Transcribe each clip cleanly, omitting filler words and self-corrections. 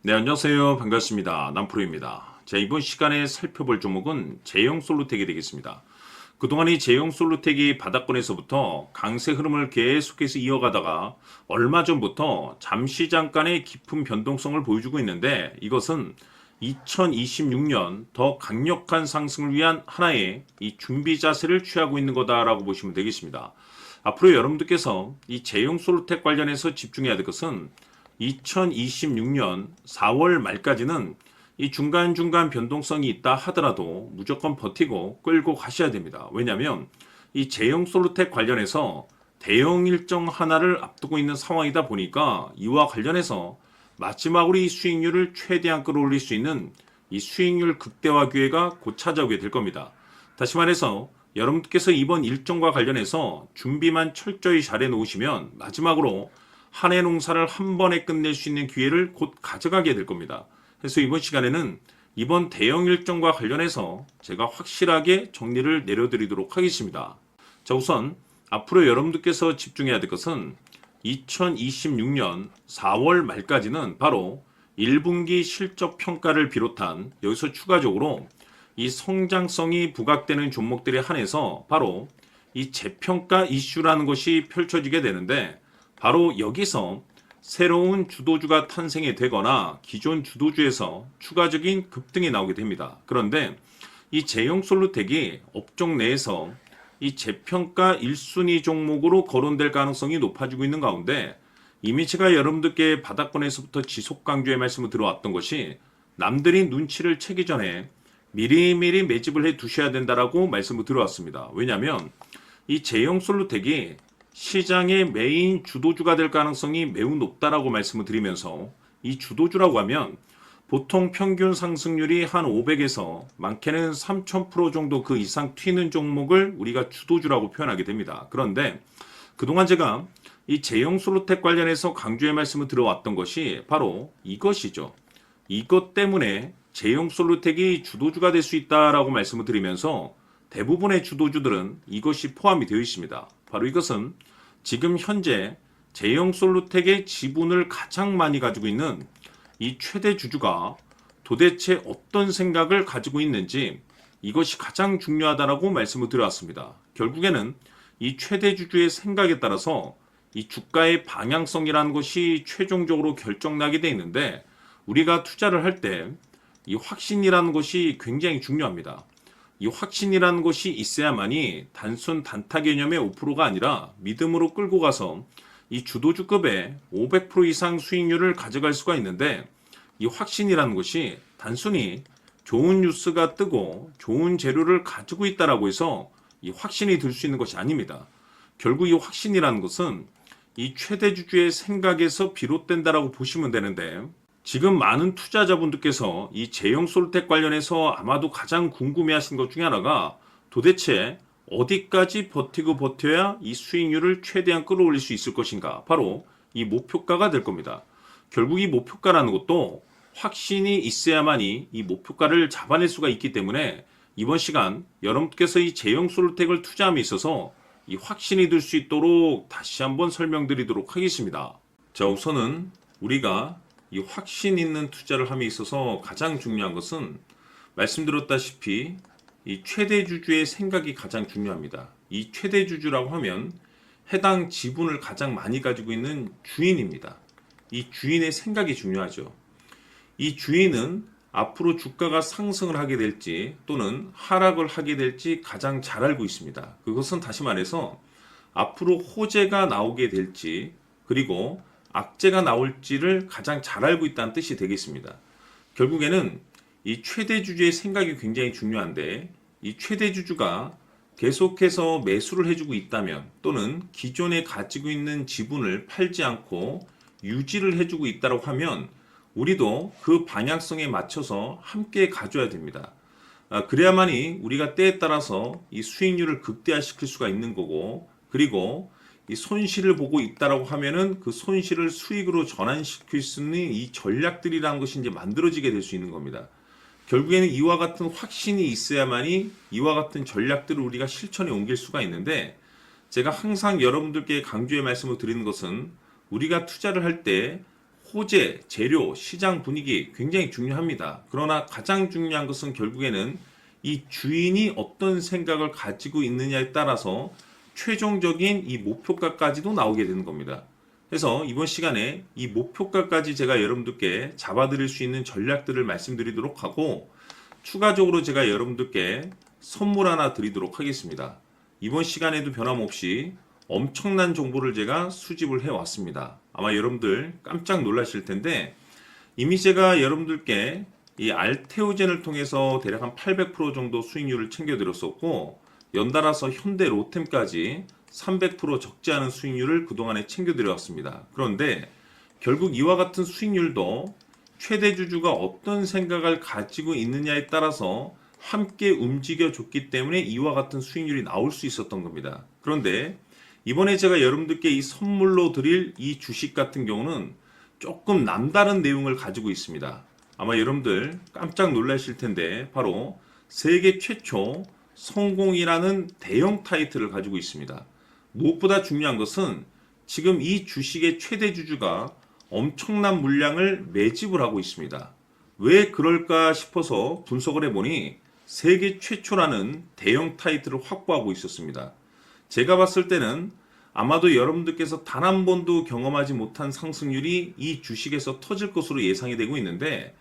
네, 안녕하세요. 반갑습니다. 남프로입니다. 자, 이번 시간에 살펴볼 종목은 제형솔루텍이 되겠습니다. 그동안 이 제형솔루텍이 바닥권에서부터 강세 흐름을 계속해서 이어가다가 얼마 전부터 잠깐의 깊은 변동성을 보여주고 있는데, 이것은 2026년 더 강력한 상승을 위한 하나의 이 준비 자세를 취하고 있는 거다라고 보시면 되겠습니다. 앞으로 여러분들께서 이 제형솔루텍 관련해서 집중해야 될 것은 2026년 4월 말까지는 이 중간중간 변동성이 있다 하더라도 무조건 버티고 끌고 가셔야 됩니다. 왜냐하면 이 제형솔루텍 관련해서 대형 일정 하나를 앞두고 있는 상황이다 보니까 이와 관련해서 마지막으로 이 수익률을 최대한 끌어올릴 수 있는 이 수익률 극대화 기회가 곧 찾아오게 될 겁니다. 다시 말해서 여러분께서 이번 일정과 관련해서 준비만 철저히 잘해 놓으시면 마지막으로 한 해 농사를 한 번에 끝낼 수 있는 기회를 곧 가져가게 될 겁니다. 그래서 이번 시간에는 이번 대형 일정과 관련해서 제가 확실하게 정리를 내려드리도록 하겠습니다. 자, 우선 앞으로 여러분들께서 집중해야 될 것은 2026년 4월 말까지는 바로 1분기 실적 평가를 비롯한 여기서 추가적으로 이 성장성이 부각되는 종목들에 한해서 바로 이 재평가 이슈라는 것이 펼쳐지게 되는데, 바로 여기서 새로운 주도주가 탄생이 되거나 기존 주도주에서 추가적인 급등이 나오게 됩니다. 그런데 이 제형솔루텍이 업종 내에서 이 재평가 1순위 종목으로 거론될 가능성이 높아지고 있는 가운데, 이미 제가 여러분들께 바닥권에서부터 지속 강조의 말씀을 들어왔던 것이 남들이 눈치를 채기 전에 미리미리 매집을 해 두셔야 된다라고 말씀을 들어왔습니다. 왜냐하면 이 제형솔루텍이 시장의 메인 주도주가 될 가능성이 매우 높다라고 말씀을 드리면서, 이 주도주라고 하면 보통 평균 상승률이 한 500에서 많게는 3000% 정도 그 이상 튀는 종목을 우리가 주도주라고 표현하게 됩니다. 그런데 그동안 제가 이 제형솔루텍 관련해서 강조의 말씀을 들어왔던 것이 바로 이것이죠. 이것 때문에 제형솔루텍이 주도주가 될 수 있다라고 말씀을 드리면서 대부분의 주도주들은 이것이 포함이 되어 있습니다. 바로 이것은 지금 현재 제형솔루텍의 지분을 가장 많이 가지고 있는 이 최대 주주가 도대체 어떤 생각을 가지고 있는지, 이것이 가장 중요하다라고 말씀을 드렸습니다. 결국에는 이 최대 주주의 생각에 따라서 이 주가의 방향성이라는 것이 최종적으로 결정나게 돼 있는데, 우리가 투자를 할 때 이 확신이라는 것이 굉장히 중요합니다. 이 확신이라는 것이 있어야만이 단순 단타 개념의 5%가 아니라 믿음으로 끌고 가서 이 주도주급의 500% 이상 수익률을 가져갈 수가 있는데, 이 확신이라는 것이 단순히 좋은 뉴스가 뜨고 좋은 재료를 가지고 있다라고 해서 이 확신이 들 수 있는 것이 아닙니다. 결국 이 확신이라는 것은 이 최대 주주의 생각에서 비롯된다라고 보시면 되는데, 지금 많은 투자자분들께서 이 제형솔루텍 관련해서 아마도 가장 궁금해하시는 것 중에 하나가 도대체 어디까지 버티고 버텨야 이 수익률을 최대한 끌어올릴 수 있을 것인가, 바로 이 목표가가 될 겁니다. 결국 이 목표가라는 것도 확신이 있어야만이 이 목표가를 잡아낼 수가 있기 때문에 이번 시간 여러분께서 이 제형솔루텍을 투자함에 있어서 이 확신이 들 수 있도록 다시 한번 설명드리도록 하겠습니다. 자, 우선은 우리가 이 확신 있는 투자를 함에 있어서 가장 중요한 것은 말씀드렸다시피 이 최대 주주의 생각이 가장 중요합니다. 이 최대 주주라고 하면 해당 지분을 가장 많이 가지고 있는 주인입니다. 이 주인의 생각이 중요하죠. 이 주인은 앞으로 주가가 상승을 하게 될지 또는 하락을 하게 될지 가장 잘 알고 있습니다. 그것은 다시 말해서 앞으로 호재가 나오게 될지 그리고 악재가 나올지를 가장 잘 알고 있다는 뜻이 되겠습니다. 결국에는 이 최대 주주의 생각이 굉장히 중요한데, 이 최대 주주가 계속해서 매수를 해주고 있다면 또는 기존에 가지고 있는 지분을 팔지 않고 유지를 해주고 있다고 하면 우리도 그 방향성에 맞춰서 함께 가져야 됩니다. 그래야만이 우리가 때에 따라서 이 수익률을 극대화시킬 수가 있는 거고, 그리고 이 손실을 보고 있다라고 하면은 그 손실을 수익으로 전환시킬 수 있는 이 전략들이라는 것이 이제 만들어지게 될 수 있는 겁니다. 결국에는 이와 같은 확신이 있어야만이 이와 같은 전략들을 우리가 실천에 옮길 수가 있는데, 제가 항상 여러분들께 강조의 말씀을 드리는 것은 우리가 투자를 할 때 소재, 재료, 시장 분위기 굉장히 중요합니다. 그러나 가장 중요한 것은 결국에는 이 주인이 어떤 생각을 가지고 있느냐에 따라서 최종적인 이 목표가까지도 나오게 되는 겁니다. 그래서 이번 시간에 이 목표가까지 제가 여러분들께 잡아드릴 수 있는 전략들을 말씀드리도록 하고, 추가적으로 제가 여러분들께 선물 하나 드리도록 하겠습니다. 이번 시간에도 변함없이 엄청난 정보를 제가 수집을 해왔습니다. 아마 여러분들 깜짝 놀라실 텐데, 이미 제가 여러분들께 이 알테오젠을 통해서 대략 한 800% 정도 수익률을 챙겨드렸었고, 연달아서 현대 로템까지 300% 적지 않은 수익률을 그동안에 챙겨드려왔습니다. 그런데 결국 이와 같은 수익률도 최대 주주가 어떤 생각을 가지고 있느냐에 따라서 함께 움직여줬기 때문에 이와 같은 수익률이 나올 수 있었던 겁니다. 그런데 이번에 제가 여러분들께 이 선물로 드릴 이 주식 같은 경우는 조금 남다른 내용을 가지고 있습니다. 아마 여러분들 깜짝 놀라실 텐데, 바로 세계 최초 성공이라는 대형 타이틀을 가지고 있습니다. 무엇보다 중요한 것은 지금 이 주식의 최대 주주가 엄청난 물량을 매집을 하고 있습니다. 왜 그럴까 싶어서 분석을 해보니 세계 최초라는 대형 타이틀을 확보하고 있었습니다. 제가 봤을 때는 아마도 여러분들께서 단 한 번도 경험하지 못한 상승률이 이 주식에서 터질 것으로 예상이 되고 있는데,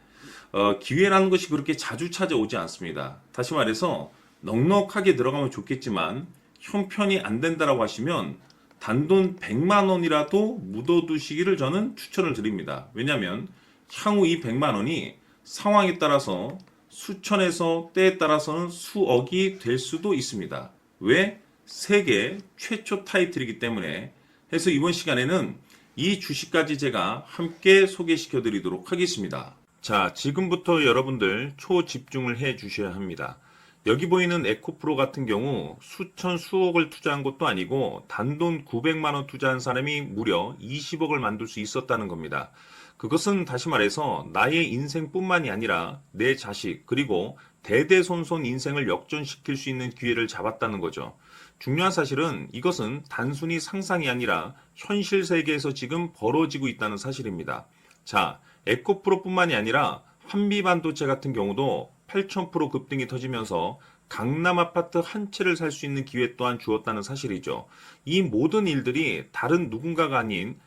기회라는 것이 그렇게 자주 찾아오지 않습니다. 다시 말해서 넉넉하게 들어가면 좋겠지만 형편이 안 된다라고 하시면 단돈 100만 원이라도 묻어두시기를 저는 추천을 드립니다. 왜냐하면 향후 이 100만 원이 상황에 따라서 수천에서 때에 따라서는 수억이 될 수도 있습니다. 왜? 세계 최초 타이틀이기 때문에. 해서 이번 시간에는 이 주식까지 제가 함께 소개시켜 드리도록 하겠습니다. 자, 지금부터 여러분들 초집중을 해 주셔야 합니다. 여기 보이는 에코프로 같은 경우 수천 수억을 투자한 것도 아니고 단돈 900만 원 투자한 사람이 무려 20억을 만들 수 있었다는 겁니다. 그것은 다시 말해서 나의 인생뿐만이 아니라 내 자식 그리고 대대손손 인생을 역전시킬 수 있는 기회를 잡았다는 거죠. 중요한 사실은 이것은 단순히 상상이 아니라 현실 세계에서 지금 벌어지고 있다는 사실입니다. 자, 에코프로뿐만이 아니라 한미반도체 같은 경우도 8,000% 급등이 터지면서 강남 아파트 한 채를 살 수 있는 기회 또한 주었다는 사실이죠. 이 모든 일들이 다른 누군가가 아닌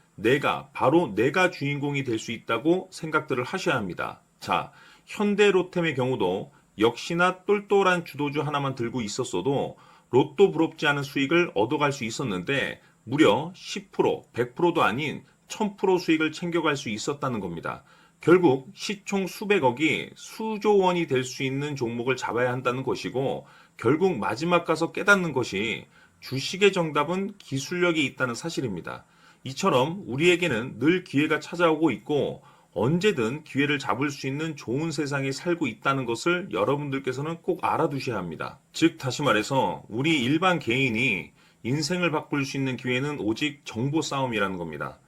바로 내가 주인공이 될 수 있다고 생각들을 하셔야 합니다. 자, 현대로템의 경우도 역시나 똘똘한 주도주 하나만 들고 있었어도 로또 부럽지 않은 수익을 얻어갈 수 있었는데 무려 10%, 100%도 아닌 1000% 수익을 챙겨갈 수 있었다는 겁니다. 결국 시총 수백억이 수조 원이 될 수 있는 종목을 잡아야 한다는 것이고, 결국 마지막 가서 깨닫는 것이 주식의 정답은 기술력이 있다는 사실입니다. 이처럼 우리에게는 늘 기회가 찾아오고 있고 언제든 기회를 잡을 수 있는 좋은 세상에 살고 있다는 것을 여러분들께서는 꼭 알아두셔야 합니다. 즉 다시 말해서 우리 일반 개인이 인생을 바꿀 수 있는 기회는 오직 정보 싸움이라는 겁니다.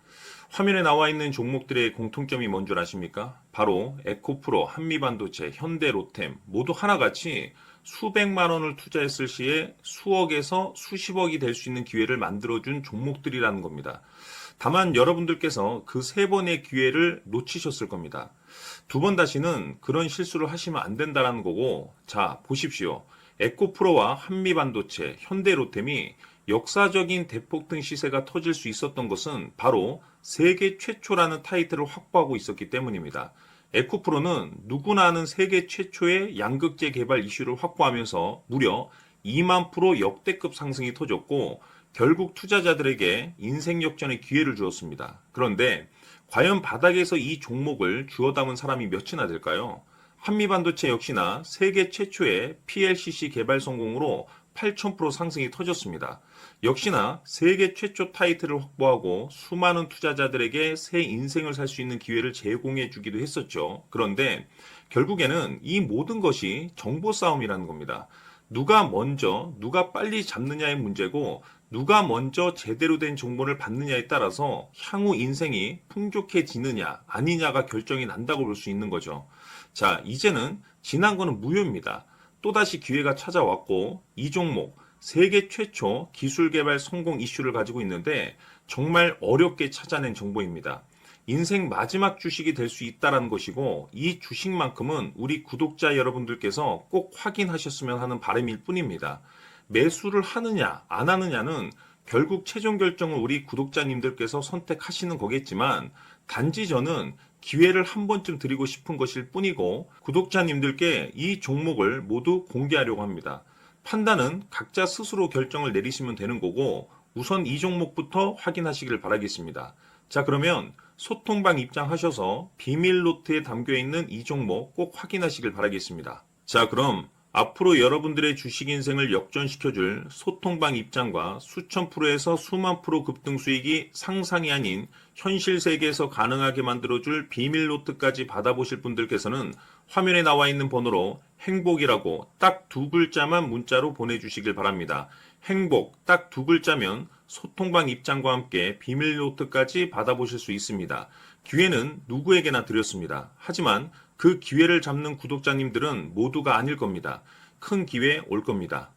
화면에 나와 있는 종목들의 공통점이 뭔 줄 아십니까? 바로 에코프로, 한미반도체, 현대로템 모두 하나같이 수백만 원을 투자했을 시에 수억에서 수십억이 될 수 있는 기회를 만들어준 종목들이라는 겁니다. 다만 여러분들께서 그 세 번의 기회를 놓치셨을 겁니다. 두 번 다시는 그런 실수를 하시면 안 된다는 거고, 자 보십시오. 에코프로와 한미반도체, 현대로템이 역사적인 대폭등 시세가 터질 수 있었던 것은 바로 세계 최초라는 타이틀을 확보하고 있었기 때문입니다. 에코프로는 누구나 아는 세계 최초의 양극재 개발 이슈를 확보하면서 무려 2만 프로 역대급 상승이 터졌고 결국 투자자들에게 인생 역전의 기회를 주었습니다. 그런데 과연 바닥에서 이 종목을 주워 담은 사람이 몇이나 될까요? 한미반도체 역시나 세계 최초의 PLCC 개발 성공으로 8,000% 상승이 터졌습니다. 역시나 세계 최초 타이틀을 확보하고 수많은 투자자들에게 새 인생을 살 수 있는 기회를 제공해 주기도 했었죠. 그런데 결국에는 이 모든 것이 정보 싸움이라는 겁니다. 누가 먼저, 누가 빨리 잡느냐의 문제고 누가 먼저 제대로 된 정보를 받느냐에 따라서 향후 인생이 풍족해지느냐 아니냐가 결정이 난다고 볼 수 있는 거죠. 자, 이제는 지난 거는 무효입니다. 또다시 기회가 찾아왔고 이 종목 세계 최초 기술 개발 성공 이슈를 가지고 있는데 정말 어렵게 찾아낸 정보입니다. 인생 마지막 주식이 될 수 있다라는 것이고 이 주식만큼은 우리 구독자 여러분들께서 꼭 확인하셨으면 하는 바람일 뿐입니다. 매수를 하느냐 안 하느냐는 결국 최종 결정을 우리 구독자님들께서 선택하시는 거겠지만 단지 저는 기회를 한 번쯤 드리고 싶은 것일 뿐이고 구독자님들께 이 종목을 모두 공개하려고 합니다. 판단은 각자 스스로 결정을 내리시면 되는 거고 우선 이 종목부터 확인하시길 바라겠습니다. 자, 그러면 소통방 입장하셔서 비밀 노트에 담겨 있는 이 종목 꼭 확인하시길 바라겠습니다. 자, 그럼 앞으로 여러분들의 주식 인생을 역전시켜줄 소통방 입장과 수천 프로에서 수만 프로 급등 수익이 상상이 아닌 현실 세계에서 가능하게 만들어줄 비밀 노트까지 받아보실 분들께서는 화면에 나와 있는 번호로 행복이라고 딱 두 글자만 문자로 보내주시길 바랍니다. 행복 딱 두 글자면 소통방 입장과 함께 비밀 노트까지 받아보실 수 있습니다. 기회는 누구에게나 드렸습니다. 하지만 그 기회를 잡는 구독자님들은 모두가 아닐 겁니다. 큰 기회 올 겁니다.